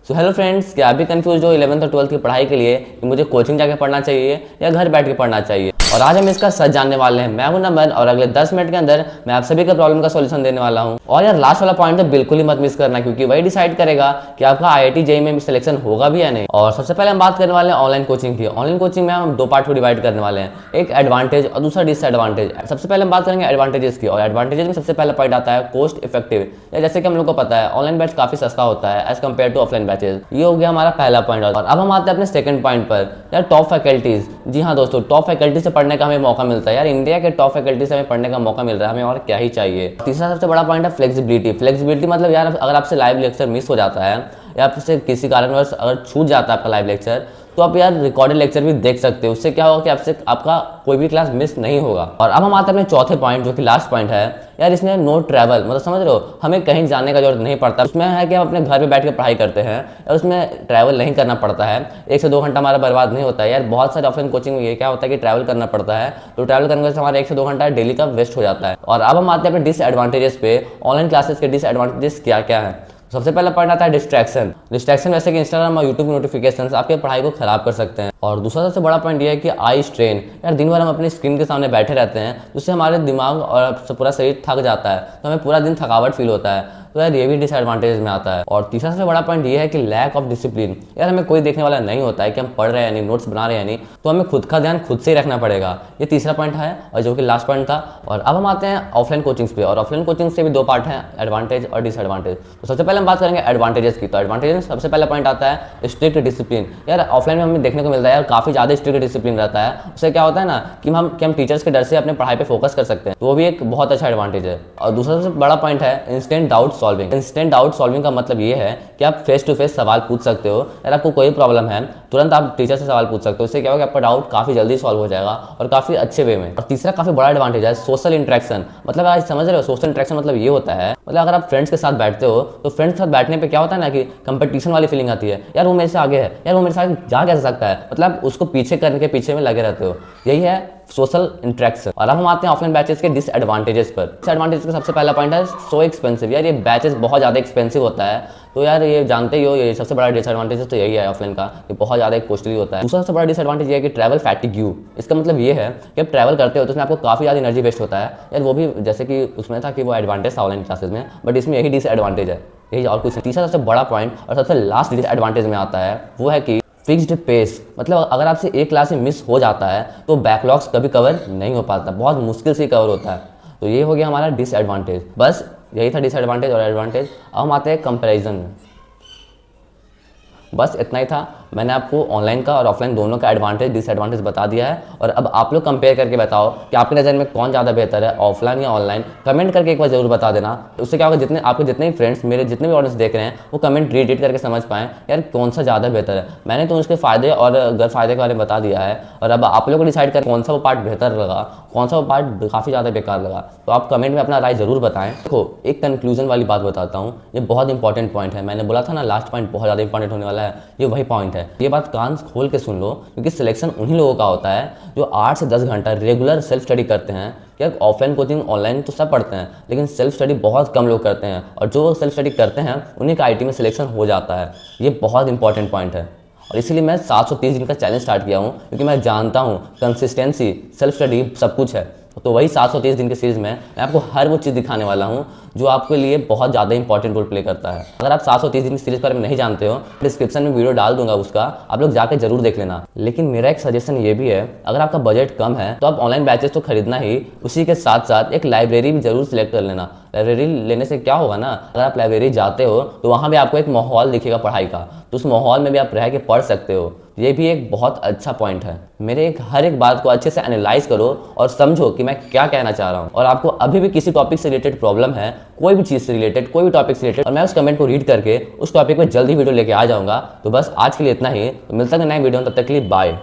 So hello friends, क्या आप भी कंफ्यूज हो 11th और 12th की पढ़ाई के लिए कि मुझे कोचिंग जाके पढ़ना चाहिए या घर बैठ के पढ़ना चाहिए? और आज हम इसका सच जानने वाले हैं। मैं हूं नमन और अगले 10 मिनट के अंदर मैं आप सभी का प्रॉब्लम का सॉल्यूशन देने वाला हूं। और यार लास्ट वाला पॉइंट तो बिल्कुल ही मत मिस करना, क्योंकि वही डिसाइड करेगा कि आपका आईआईटी जेईई में सिलेक्शन होगा भी या नहीं। और सबसे पहले हम बात करने वाले हैं ऑनलाइन कोचिंग की। ऑनलाइन कोचिंग में हम दो पार्ट में डिवाइड करने वाले हैं, एक एडवांटेज और दूसरा डिसएडवांटेज। सबसे पहले हम बात करेंगे एडवांटेजेस की, और एडवांटेजेस में सबसे पहला पॉइंट आता है कॉस्ट इफेक्टिव। जैसे कि हम लोग को पता है ऑनलाइन बैच काफी सस्ता होता है as compared to offline batches. ये हो गया हमारा पहला पॉइंट। और अब हम आते हैं अपने सेकंड पॉइंट पर, यार टॉप फैकल्टीज। जी हाँ दोस्तों, टॉप फैकल्टी से पढ़ने का हमें मौका मिलता है। यार इंडिया के टॉप फैकल्टी से हमें पढ़ने का मौका मिल रहा है, हमें और क्या ही चाहिए। तीसरा सबसे बड़ा पॉइंट है फ्लेक्सिबिलिटी। फ्लेक्सिबिलिटी मतलब यार अगर आपसे लाइव लेक्चर मिस हो जाता है या आपसे किसी कारणवश अगर छूट जाता है आपका लाइव लेक्चर, तो आप यार रिकॉर्डेड लेक्चर भी देख सकते हो। उससे क्या होगा कि आपसे आपका कोई भी क्लास मिस नहीं होगा। और अब हम आते हैं अपने चौथे पॉइंट, जो कि लास्ट पॉइंट है। यार इसमें नो ट्रैवल, मतलब समझ रहे हो, हमें कहीं जाने का जरूरत नहीं पड़ता। उसमें है कि हम अपने घर पे बैठ के पढ़ाई करते हैं और उसमें ट्रैवल नहीं करना पड़ता है। 1 से 2 घंटा हमारा बर्बाद नहीं होता है। यार बहुत सारे ऑफलाइन कोचिंग में ये क्या होता है कि ट्रैवल करना पड़ता है, तो ट्रैवल करने से हमारा 1 से 2 घंटा डेली का वेस्ट हो जाता है। और अब हम आते हैं अपने डिसएडवांटेजेस पे। ऑनलाइन क्लासेस के डिसएडवांटेजेस क्या क्या है? सबसे पहला पॉइंट आता है डिस्ट्रैक्शन। डिस्ट्रैक्शन वैसे कि इंस्टाग्राम और यूट्यूब नोटिफिकेशंस आपके पढ़ाई को खराब कर सकते हैं। और दूसरा सबसे बड़ा पॉइंट ये है कि आई स्ट्रेन। यार दिन भर हम अपनी स्क्रीन के सामने बैठे रहते हैं, जिससे हमारे दिमाग और पूरा शरीर थक जाता है, तो हमें पूरा दिन थकावट फील होता है। तो यार ये भी डिसएडवांटेज में आता है। और तीसरा सबसे बड़ा पॉइंट ये है कि लैक ऑफ डिसिप्लिन। यार हमें कोई देखने वाला नहीं होता है कि हम पढ़ रहे हैं नहीं, नोट्स बना रहे हैं नहीं, तो हमें खुद का ध्यान खुद से ही रखना पड़ेगा। ये तीसरा पॉइंट है और जो कि लास्ट पॉइंट था। और अब हम आते हैं ऑफलाइन कोचिंग्स पे। और ऑफलाइन कोचिंग से भी दो पार्ट हैं, एडवांटेज और डिसएडवांटेज। तो सबसे पहले हम बात करेंगे एडवांटेजेस की। तो एडवांटेज में सबसे पहला पॉइंट आता है स्ट्रिक्ट डिसिप्लिन। यार ऑफलाइन में हमें देखने को मिलता है यार काफी ज्यादा स्ट्रिक्ट डिसिप्लिन रहता है। उससे क्या होता है ना कि हम टीचर्स के डर से अपने पढ़ाई पे फोकस कर सकते हैं, तो वो भी एक बहुत अच्छा एडवांटेज है। और दूसरा सबसे बड़ा पॉइंट है instant doubt solving. Instant doubt solving का मतलब ये है कि आप फेस टू फेस सवाल पूछ सकते हो। अगर आपको कोई प्रॉब्लम है तुरंत आप टीचर से सवाल पूछ सकते हो। उससे क्या होगा कि आपका डाउट काफी जल्दी सॉल्व हो जाएगा और काफी अच्छे वे में। और तीसरा काफी बड़ा एडवांटेज है सोशल इंटरेक्शन। मतलब आज समझ रहे हो, सोशल इंटरेक्शन मतलब ये होता है, मतलब अगर आप फ्रेंड्स के साथ बैठते हो तो फ्रेंड्स के साथ बैठने पे क्या होता है ना कि कंपटीशन वाली फीलिंग आती है। यार वो मेरे से आगे है, यार वो मेरे साथ जा कैसे सकता है, मतलब उसको पीछे करने के पीछे में लगे रहते हो। यही है सोशल इंटरेक्शन। और अब हम आते हैं ऑफलाइन बैचेस के डिसएडवांटेजेस पर। डिसएडवांटेज का सबसे पहला पॉइंट है सो एक्सपेंसिव। यार ये बैचेस बहुत ज़्यादा एक्सपेंसिव होता है, तो यार ये जानते ही हो, ये सबसे बड़ा डिसएडवांटेज तो यही है ऑफलाइन का, ये बहुत ज़्यादा कॉस्टली होता है। दूसरा सबसे बड़ा डिसएडवांटेज ये है कि ट्रैवल फैटिग्यू। इसका मतलब ये है कि आप ट्रैवल करते हो तो उसमें आपको काफ़ी ज़्यादा एनर्जी वेस्ट होता है। यार वो भी जैसे कि उसमें था कि वो एडवांटेज था ऑनलाइन क्लासेस में, बट इसमें यही डिसएडवांटेज है, यही और कुछ। तीसरा सबसे बड़ा पॉइंट और सबसे लास्ट डिसएडवांटेज में आता है वो है कि फिक्स्ड पेस। मतलब अगर आपसे एक क्लास में मिस हो जाता है तो बैकलॉग्स कभी कवर नहीं हो पाता, बहुत मुश्किल से कवर होता है। तो ये हो गया हमारा डिसएडवांटेज। बस यही था डिसएडवांटेज और एडवांटेज। अब हम आते हैं कंपैरिजन में। बस इतना ही था, मैंने आपको ऑनलाइन का और ऑफलाइन दोनों का एडवांटेज डिसएडवांटेज बता दिया है। और अब आप लोग कंपेयर करके बताओ कि आपकी नज़र में कौन ज़्यादा बेहतर है, ऑफलाइन या ऑनलाइन। कमेंट करके एक बार जरूर बता देना। उससे क्या होगा, आपके जितने भी फ्रेंड्स, मेरे जितने भी ऑडियंस देख रहे हैं, वो कमेंट रीड करके समझ पाएँ यार कौन सा ज़्यादा बेहतर है। मैंने तो उसके फ़ायदे और गैरफायदे के बारे में बता दिया है। और अब आप लोग को डिसाइड कर कौन सा वो पार्ट बेहतर लगा, कौन सा वो पार्ट काफ़ी ज़्यादा बेकार लगा। तो आप कमेंट में अपना राय जरूर बताएं। देखो एक कंक्लूजन वाली बात बताता हूँ, ये बहुत इंपॉर्टेंट पॉइंट है। मैंने बोला था ना लास्ट पॉइंट बहुत ज़्यादा इंपॉर्टेंट होने वाला है, ये वही पॉइंट है। ये बात कान खोल के सुन लो, क्योंकि सिलेक्शन उन्हीं लोगों का होता है जो 8 से 10 घंटा रेगुलर सेल्फ स्टडी करते हैं। क्या ऑफलाइन कोचिंग ऑनलाइन तो सब पढ़ते हैं, लेकिन सेल्फ स्टडी बहुत कम लोग करते हैं। और जो सेल्फ स्टडी करते हैं उन्हीं का आईटी में सिलेक्शन हो जाता है। ये बहुत इंपॉर्टेंट पॉइंट है। और इसीलिए मैं 730 दिन का चैलेंज स्टार्ट किया हूँ, क्योंकि मैं जानता हूँ कंसिस्टेंसी, सेल्फ स्टडी सब कुछ है। तो वही 730 दिन की सीरीज में मैं आपको हर वो चीज़ दिखाने वाला हूँ जो आपके लिए बहुत ज़्यादा इंपॉर्टेंट रोल प्ले करता है। अगर आप 730 दिन की सीरीज पर नहीं जानते हो, डिस्क्रिप्शन में वीडियो डाल दूंगा, उसका आप लोग जाकर जरूर देख लेना। लेकिन मेरा एक सजेशन ये भी है, अगर आपका बजट कम है तो आप ऑनलाइन बैचेस तो खरीदना ही, उसी के साथ साथ एक लाइब्रेरी भी जरूर सिलेक्ट कर लेना। लाइब्रेरी लेने से क्या होगा ना, अगर आप लाइब्रेरी जाते हो तो वहाँ भी आपको एक माहौल दिखेगा पढ़ाई का, तो उस माहौल में भी आप रह के पढ़ सकते हो। ये भी एक बहुत अच्छा पॉइंट है। मेरे हर एक बात को अच्छे से एनालाइज करो और समझो कि मैं क्या कहना चाह रहा हूँ। और आपको अभी भी किसी टॉपिक से रिलेटेड प्रॉब्लम है, कोई भी चीज़ से रिलेटेड, कोई भी टॉपिक से रिलेटेड, और मैं उस कमेंट को रीड करके उस टॉपिक पर जल्दी वीडियो लेके आ जाऊँगा। तो बस आज के लिए इतना ही, तो मिलता है नए वीडियो, तब तक के लिए बाय।